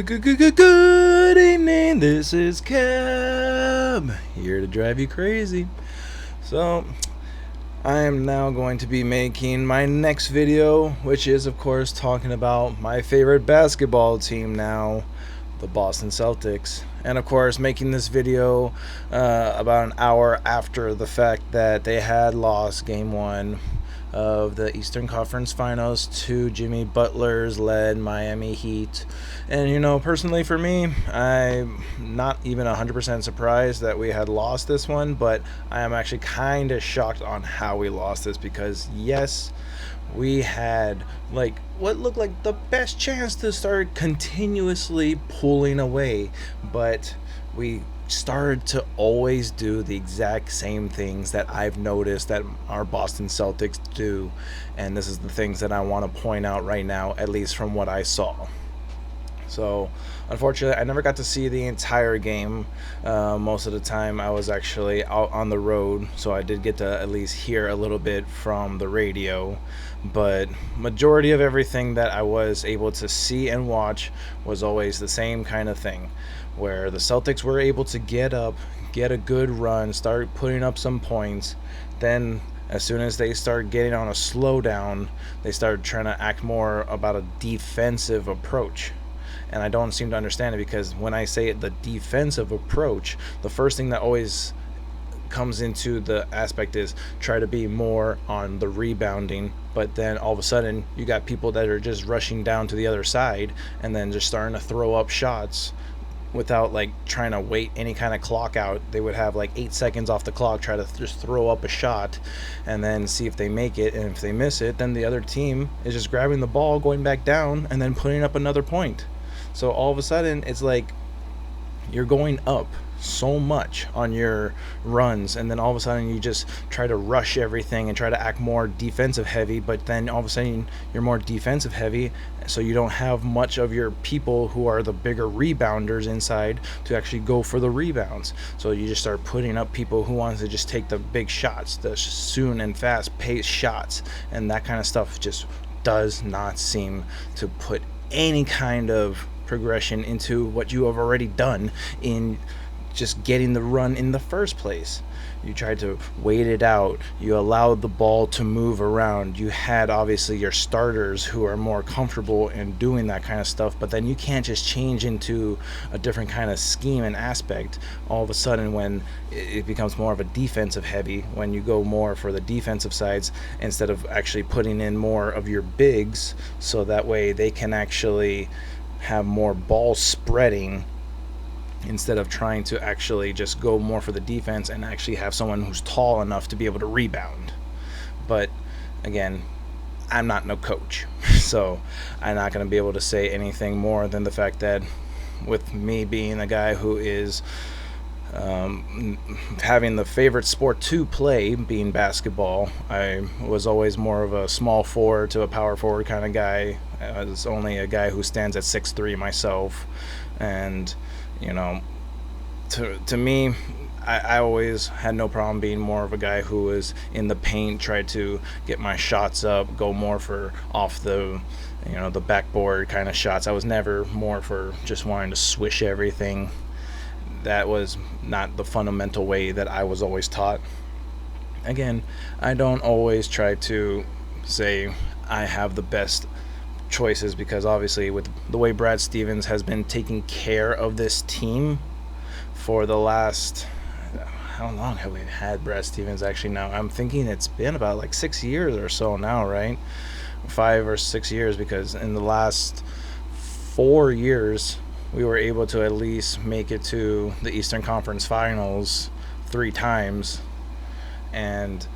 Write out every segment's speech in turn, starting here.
Good evening, this is Cab, here to drive you crazy. So, I am now going to be making my next video, which is of course talking about my favorite basketball team now, the Boston Celtics. And of course making this video about an hour after the fact that they had lost game 1 of the Eastern Conference Finals to Jimmy Butler's led Miami Heat. And personally for me, I'm not even 100% surprised that we had lost this one, but I am actually kind of shocked on how we lost this, because yes, we had what looked like the best chance to start continuously pulling away, but we started to always do the exact same things that I've noticed that our Boston Celtics do. And this is the things that I want to point out right now, at least from what I saw. So unfortunately, I never got to see the entire game. Most of the time I was actually out on the road, so I did get to at least hear a little bit from the radio. But majority of everything that I was able to see and watch was always the same kind of thing, where the Celtics were able to get up, get a good run, start putting up some points. Then as soon as they start getting on a slowdown, they start trying to act more about a defensive approach. And I don't seem to understand it, because when I say the defensive approach, the first thing that always comes into the aspect is try to be more on the rebounding, but then all of a sudden you got people that are just rushing down to the other side and then just starting to throw up shots without trying to wait any kind of clock out. They would have 8 seconds off the clock, try to just throw up a shot and then see if they make it, and if they miss it, then the other team is just grabbing the ball, going back down, and then putting up another point. So all of a sudden it's like you're going up so much on your runs, and then all of a sudden you just try to rush everything and try to act more defensive heavy, but then all of a sudden you're more defensive heavy, so you don't have much of your people who are the bigger rebounders inside to actually go for the rebounds. So you just start putting up people who want to just take the big shots, the soon and fast paced shots, and that kind of stuff just does not seem to put any kind of progression into what you have already done in just getting the run in the first place. You tried to wait it out, you allowed the ball to move around, you had obviously your starters who are more comfortable in doing that kind of stuff, but then you can't just change into a different kind of scheme and aspect all of a sudden when it becomes more of a defensive heavy, when you go more for the defensive sides instead of actually putting in more of your bigs, so that way they can actually have more ball spreading, instead of trying to actually just go more for the defense and actually have someone who's tall enough to be able to rebound. But again, I'm not no coach, so I'm not going to be able to say anything more than the fact that with me being a guy who is having the favorite sport to play being basketball, I was always more of a small forward to a power forward kind of guy. I was only a guy who stands at 6'3" myself, and to me, I always had no problem being more of a guy who was in the paint, tried to get my shots up, go more for off the the backboard kind of shots. I was never more for just wanting to swish everything. That was not the fundamental way that I was always taught. Again, I don't always try to say I have the best choices, because obviously with the way Brad Stevens has been taking care of this team for the last, how long have we had Brad Stevens actually now? I'm thinking it's been about 6 years or so now, right? 5 or 6 years, because in the last 4 years we were able to at least make it to the Eastern Conference Finals 3 times, and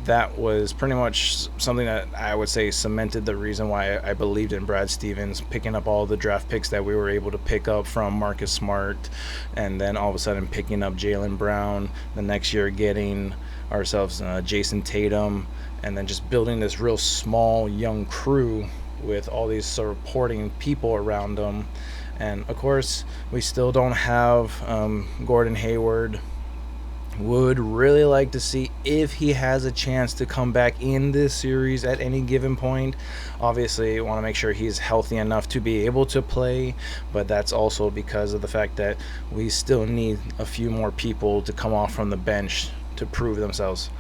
that was pretty much something that I would say cemented the reason why I believed in Brad Stevens, picking up all the draft picks that we were able to pick up from Marcus Smart, and then all of a sudden picking up Jaylen Brown, the next year getting ourselves Jason Tatum, and then just building this real small young crew with all these supporting people around them. And of course we still don't have Gordon Hayward Would really like to see if he has a chance to come back in this series at any given point. Obviously, want to make sure he's healthy enough to be able to play, but that's also because of the fact that we still need a few more people to come off from the bench to prove themselves.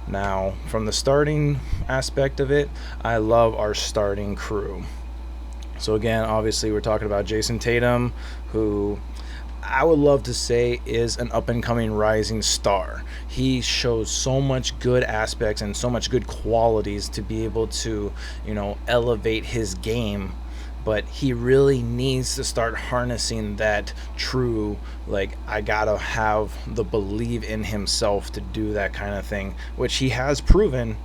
Now, from the starting aspect of it, I love our starting crew. So again, obviously, we're talking about Jason Tatum, who I would love to say is an up and coming rising star. He shows so much good aspects and so much good qualities to be able to, elevate his game. But he really needs to start harnessing that true, like, I gotta have the believe in himself to do that kind of thing, which he has proven.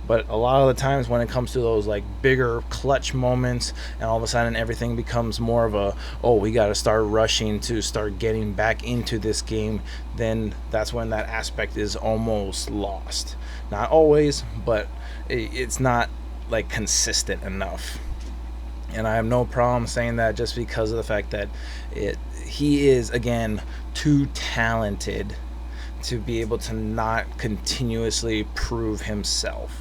But a lot of the times when it comes to those like bigger clutch moments, and all of a sudden everything becomes more of a, oh, we got to start rushing to start getting back into this game, then that's when that aspect is almost lost. Not always, but it's not like consistent enough. And I have no problem saying that, just because of the fact that he is, again, too talented to be able to not continuously prove himself.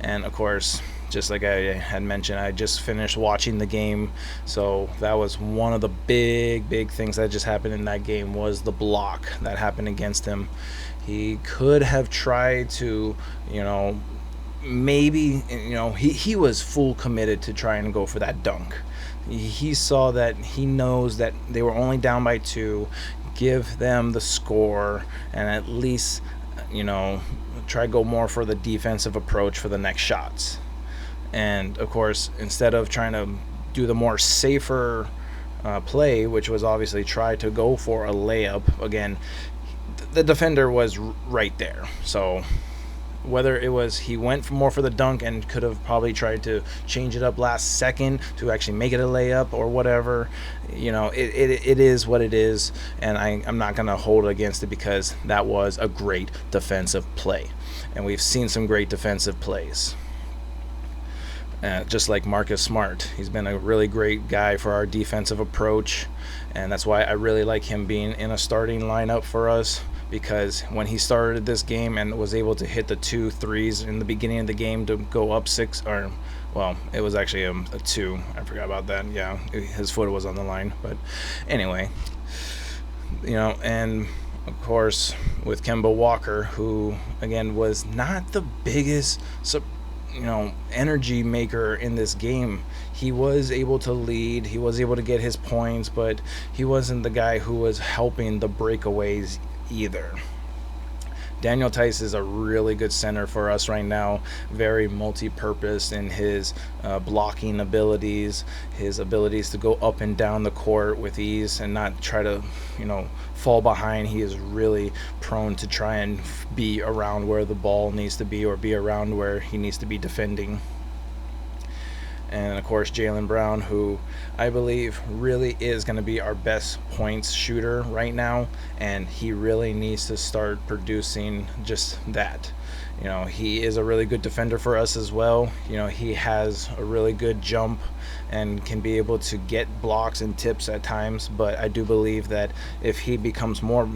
And of course, just like I had mentioned, I just finished watching the game, so that was one of the big things that just happened in that game, was the block that happened against him. He could have tried to, maybe, he was full committed to trying to go for that dunk. He saw that, he knows that they were only down by 2, give them the score, and at least, try to go more for the defensive approach for the next shots. And of course, instead of trying to do the more safer play, which was obviously try to go for a layup, again, the defender was right there. So whether it was he went more for the dunk and could have probably tried to change it up last second to actually make it a layup or whatever, it is what it is, and I'm not going to hold it against it, because that was a great defensive play, and we've seen some great defensive plays. Just like Marcus Smart, he's been a really great guy for our defensive approach, and that's why I really like him being in a starting lineup for us, because when he started this game and was able to hit the 2 threes in the beginning of the game to go up 6, or, well, it was actually a 2. I forgot about that. Yeah, his foot was on the line. But anyway, and of course with Kemba Walker, who again was not the biggest energy maker in this game. He was able to lead, he was able to get his points, but he wasn't the guy who was helping the breakaways either. Daniel Tice is a really good center for us right now, very multi-purpose in his blocking abilities, his abilities to go up and down the court with ease and not try to, fall behind. He is really prone to try and be around where the ball needs to be, or be around where he needs to be defending. And of course, Jaylen Brown, who I believe really is going to be our best points shooter right now, and he really needs to start producing just that. He is a really good defender for us as well. He has a really good jump and can be able to get blocks and tips at times, but I do believe that if he becomes more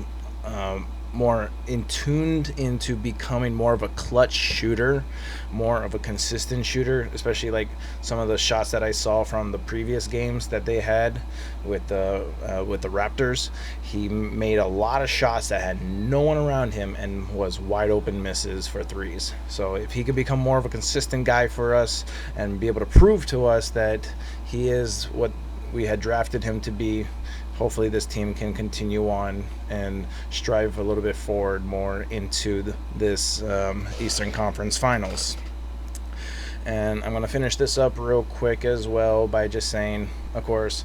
tuned into becoming more of a clutch shooter, more of a consistent shooter, especially like some of the shots that I saw from the previous games that they had with the Raptors. He made a lot of shots that had no one around him and was wide open misses for threes. So if he could become more of a consistent guy for us and be able to prove to us that he is what we had drafted him to be, hopefully this team can continue on and strive a little bit forward more into this Eastern Conference Finals. And I'm going to finish this up real quick as well by just saying, of course,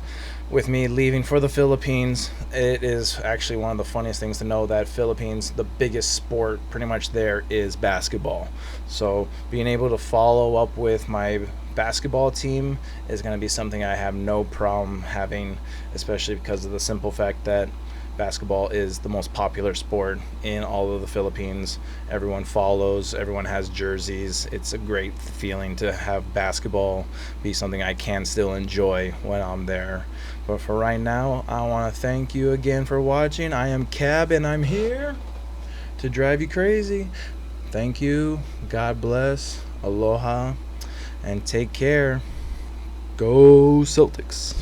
with me leaving for the Philippines, it is actually one of the funniest things to know that Philippines, the biggest sport pretty much there is basketball. So being able to follow up with my basketball team is going to be something I have no problem having, especially because of the simple fact that basketball is the most popular sport in all of the Philippines. Everyone follows, everyone has jerseys. It's a great feeling to have basketball be something I can still enjoy when I'm there. But for right now, I want to thank you again for watching. I am Cab, and I'm here to drive you crazy. Thank you. God bless. Aloha. And take care. Go Celtics.